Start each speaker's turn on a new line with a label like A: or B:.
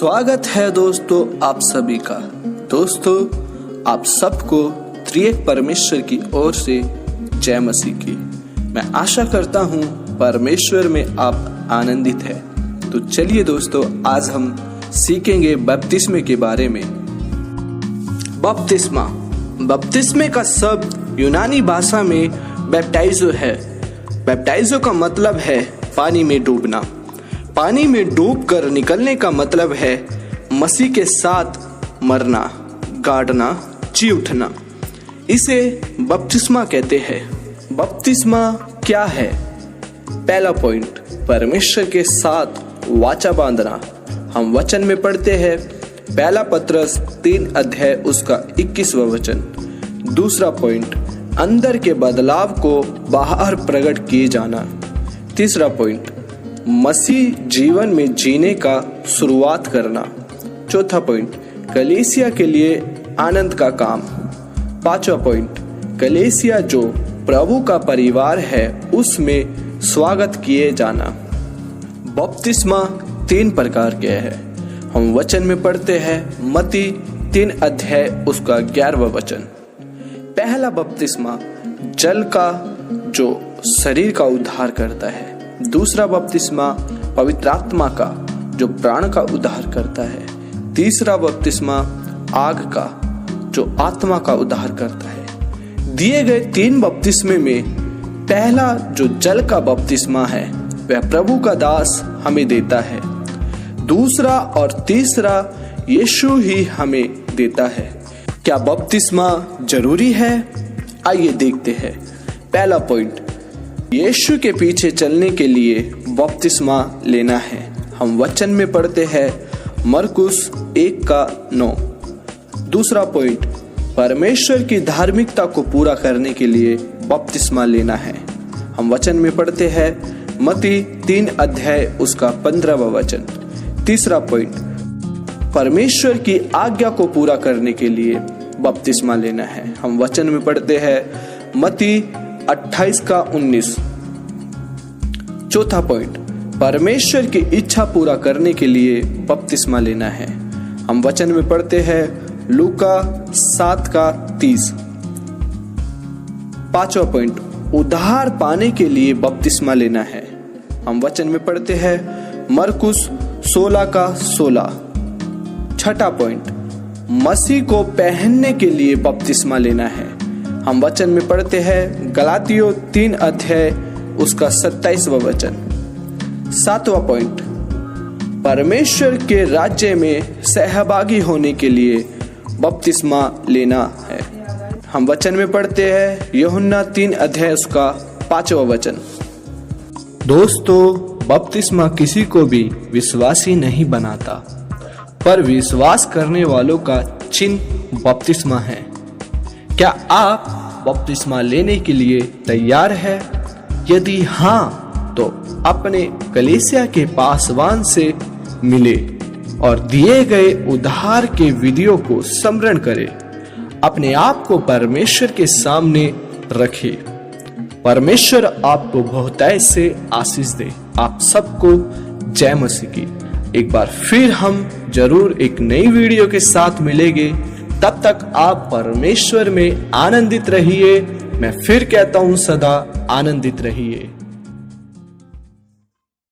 A: स्वागत है दोस्तों आप सभी का। दोस्तों आप सबको त्रिएक परमेश्वर की ओर से जय मसीह की। मैं आशा करता हूँ परमेश्वर में आप आनंदित हैं। तो चलिए दोस्तों आज हम सीखेंगे बपतिस्मे के बारे में। बपतिस्मा, बपतिस्मे का शब्द यूनानी भाषा में बैप्टाइजो है। बैप्टाइजो का मतलब है पानी में डूबना। पानी में डूबकर निकलने का मतलब है मसीह के साथ मरना, गाड़ना, जी उठना। इसे बपतिस्मा कहते हैं। बपतिस्मा क्या है? पहला पॉइंट, परमेश्वर के साथ वाचा बांधना। हम वचन में पढ़ते हैं पहला पत्रस 3 अध्याय उसका 21वां वचन। दूसरा पॉइंट, अंदर के बदलाव को बाहर प्रकट किए जाना। तीसरा पॉइंट, मसीह जीवन में जीने का शुरुआत करना। चौथा पॉइंट, कलीसिया के लिए आनंद का काम। पांचवा पॉइंट, कलीसिया जो प्रभु का परिवार है उसमें स्वागत किए जाना। बपतिस्मा 3 प्रकार के है। हम वचन में पढ़ते हैं मत्ती 3 अध्याय उसका 11वां वचन। पहला बपतिस्मा जल का जो शरीर का उद्धार करता है। दूसरा बपतिस्मा पवित्र आत्मा का जो प्राण का उद्धार करता है। तीसरा बपतिस्मा आग का जो आत्मा का उद्धार करता है। दिए गए 3 बपतिस्मे में पहला जो जल का बपतिस्मा है वह प्रभु का दास हमें देता है। दूसरा और तीसरा यीशु ही हमें देता है। क्या बपतिस्मा जरूरी है? आइए देखते हैं। पहला पॉइंट, यीशु के पीछे चलने के लिए बपतिस्मा लेना है। हम वचन में पढ़ते हैं मरकुस 1:9। दूसरा पॉइंट, परमेश्वर की धार्मिकता को पूरा करने के लिए बपतिस्मा लेना है। हम वचन में पढ़ते हैं मत्ती 3 अध्याय उसका 15वां वचन। तीसरा पॉइंट, परमेश्वर की आज्ञा को पूरा करने के लिए बपतिस्मा लेना है। हम वचन में पढ़ते हैं मत्ती 28:19। चौथा पॉइंट, परमेश्वर की इच्छा पूरा करने के लिए बपतिस्मा लेना है। हम वचन में पढ़ते हैं लूका 7:30। पांचवा पॉइंट, उद्धार पाने के लिए बपतिस्मा लेना है। हम वचन में पढ़ते हैं मरकुस 16:16। छठा पॉइंट, मसीह को पहनने के लिए बपतिस्मा लेना है। हम वचन में पढ़ते हैं गलातियों 3 अध्याय उसका 27वां वचन। सातवां पॉइंट, परमेश्वर के राज्य में सहभागी होने के लिए बपतिस्मा लेना है। हम वचन में पढ़ते हैं यूहन्ना 3 अध्याय उसका 5वां वचन। दोस्तों बपतिस्मा किसी को भी विश्वासी नहीं बनाता, पर विश्वास करने वालों का चिन्ह बपतिस्मा है। क्या आप बपतिस्मा लेने के लिए तैयार है? यदि हाँ तो अपने कलीसिया के पासवान से मिले और दिए गए उद्धार के वीडियो को स्मरण करें। अपने आप को परमेश्वर के सामने रखें। परमेश्वर आपको बहुतायत से आशीष दे। आप सबको जय मसीह की। एक बार फिर हम जरूर एक नई वीडियो के साथ मिलेंगे। तब तक आप परमेश्वर में आनंदित रहिए। मैं फिर कहता हूं सदा आनंदित रहिए।